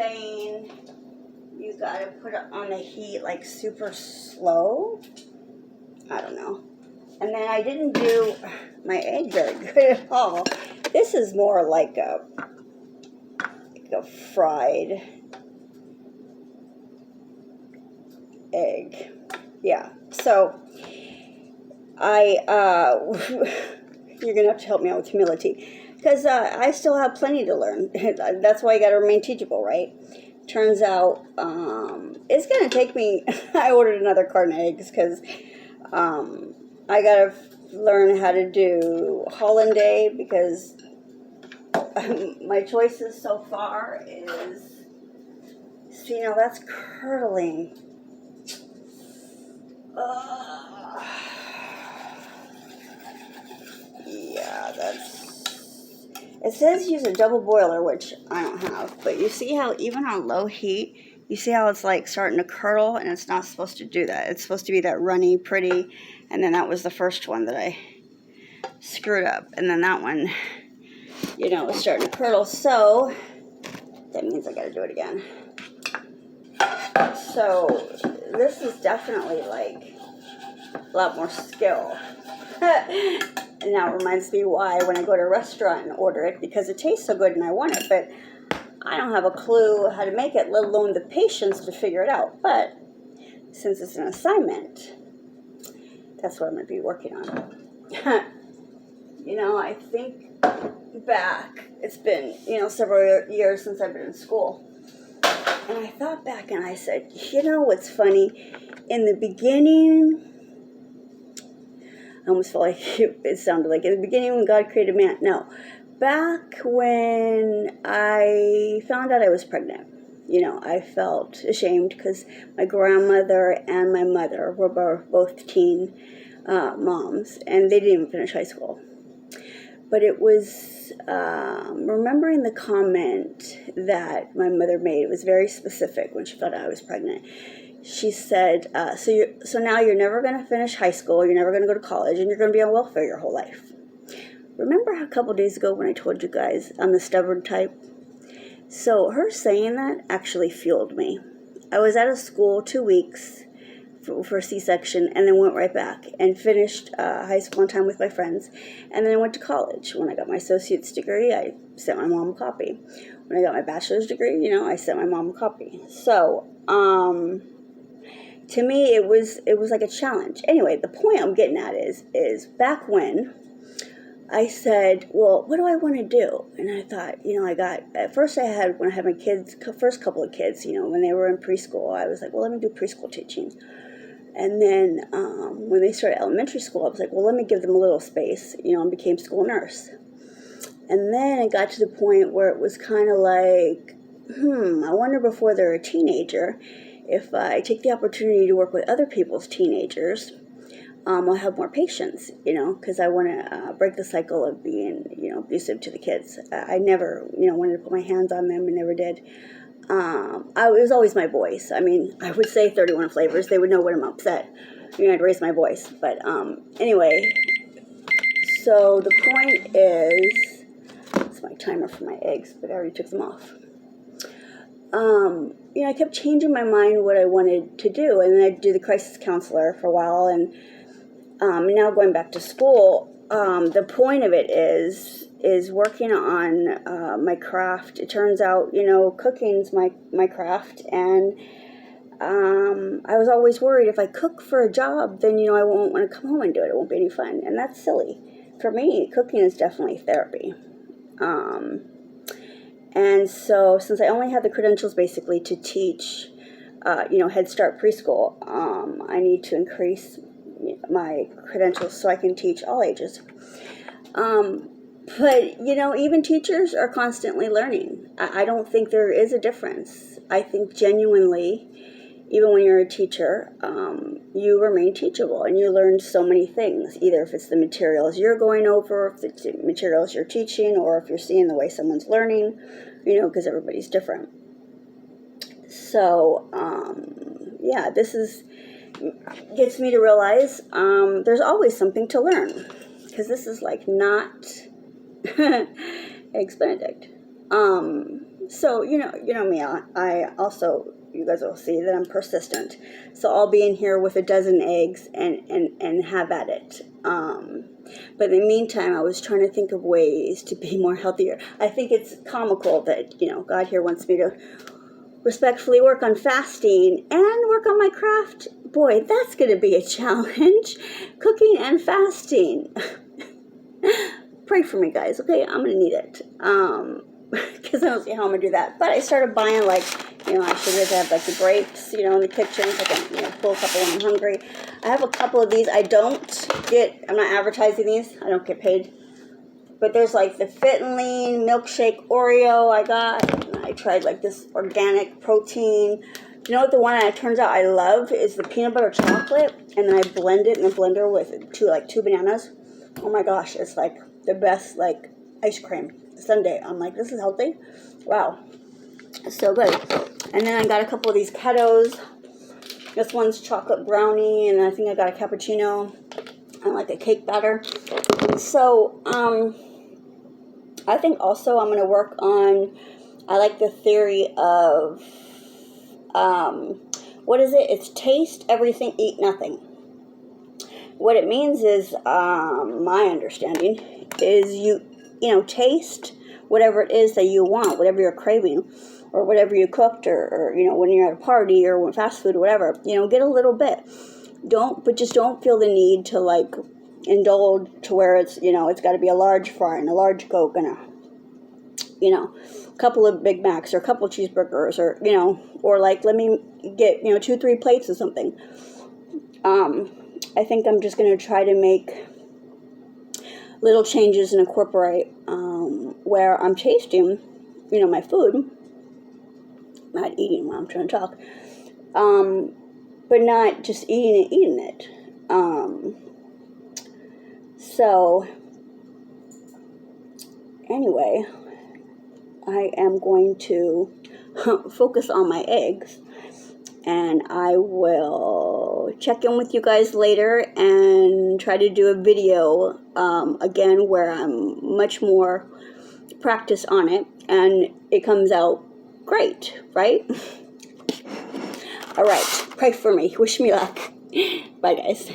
saying you gotta put it on the heat like super slow. I don't know. And then I didn't do my egg very good at all. This is more like a fried egg. Yeah. So you're gonna have to help me out with humility, because I still have plenty to learn. That's why you gotta remain teachable, right? Turns out it's gonna take me. I ordered another carton of eggs because I gotta learn how to do hollandaise, because my choices so far is, see, now that's curdling. Yeah, it says use a double boiler, which I don't have, but you see how even on low heat, you see how it's like starting to curdle, and it's not supposed to do that. It's supposed to be that runny, pretty, and then that was the first one that I screwed up, and then that one, was starting to curdle, so that means I gotta do it again. So this is definitely like a lot more skill. And now it reminds me why when I go to a restaurant and order it, because it tastes so good and I want it, but I don't have a clue how to make it, let alone the patience to figure it out. But since it's an assignment, that's what I'm going to be working on. I think back, it's been, several years since I've been in school. And I thought back and I said, what's funny? In the beginning, I almost felt like it sounded like in the beginning when God created man. No, back when I found out I was pregnant, I felt ashamed because my grandmother and my mother were both teen moms, and they didn't even finish high school. But it was remembering the comment that my mother made. It was very specific when she found out I was pregnant. She said, so now you're never going to finish high school, you're never going to go to college, and you're going to be on welfare your whole life. Remember a couple days ago when I told you guys I'm the stubborn type? So her saying that actually fueled me. I was out of school 2 weeks for a C-section, and then went right back and finished high school on time with my friends, and then I went to college. When I got my associate's degree, I sent my mom a copy. When I got my bachelor's degree, I sent my mom a copy. So, to me, it was like a challenge. Anyway, the point I'm getting at is back when I said, well, what do I want to do? And I thought, at first when I had my kids, first couple of kids, when they were in preschool, I was like, well, let me do preschool teaching. And then when they started elementary school, I was like, well, let me give them a little space, and became school nurse. And then it got to the point where it was kind of like, I wonder before they're a teenager, if I take the opportunity to work with other people's teenagers, I'll have more patience, because I want to break the cycle of being, abusive to the kids. I never, wanted to put my hands on them and never did. It was always my voice. I mean, I would say 31 flavors. They would know when I'm upset. I'd raise my voice. But anyway, so the point is, it's my timer for my eggs, but I already took them off. I kept changing my mind what I wanted to do, and then I'd do the crisis counselor for a while, and now going back to school, the point of it is working on my craft. It turns out, cooking's my craft, and I was always worried if I cook for a job, then, I won't want to come home and do it. It won't be any fun, and that's silly. For me, cooking is definitely therapy. And so since I only had the credentials basically to teach, Head Start preschool, I need to increase my credentials so I can teach all ages. But, even teachers are constantly learning. I don't think there is a difference. I think genuinely, even when you're a teacher, you remain teachable and you learn so many things, either if it's the materials you're going over, if it's the materials you're teaching, or if you're seeing the way someone's learning, because everybody's different. So, this gets me to realize there's always something to learn, because this is like not Eggs Benedict. So, you know me, I also, you guys will see that I'm persistent. So I'll be in here with a dozen eggs and have at it. But in the meantime, I was trying to think of ways to be more healthier. I think it's comical that, God here wants me to respectfully work on fasting and work on my craft. Boy, that's going to be a challenge. Cooking and fasting. Pray for me, guys, okay? I'm going to need it. Because I don't see how I'm going to do that. But I started buying, like, I should have, like, the grapes, in the kitchen. So I can, pull a couple when I'm hungry. I have a couple of these. I'm not advertising these. I don't get paid. But there's, like, the Fit and Lean milkshake Oreo I got. And I tried, like, this organic protein. You know what the one that turns out I love is the peanut butter chocolate. And then I blend it in the blender with two bananas. Oh, my gosh. It's, like, the best, like, ice cream sundae. I'm like, this is healthy. Wow. So good. And then I got a couple of these ketos. This one's chocolate brownie, and I think I got a cappuccino and like a cake batter. So, I think also I'm going to work on, I like the theory of, what is it? It's taste everything, eat nothing. What it means is, my understanding is taste whatever it is that you want, whatever you're craving, or whatever you cooked, or when you're at a party or when fast food or whatever, get a little bit. Just don't feel the need to like indulge to where it's, it's got to be a large fry and a large Coke and a couple of Big Macs or a couple of cheeseburgers or like let me get 2-3 plates of something. I think I'm just going to try to make little changes and incorporate where I'm tasting, my food, not eating while I'm trying to talk, but not just eating it. So, anyway, I am going to focus on my eggs, and I will check in with you guys later and try to do a video again where I'm much more practiced on it and it comes out great, right? All right, pray for me. Wish me luck. Bye, guys.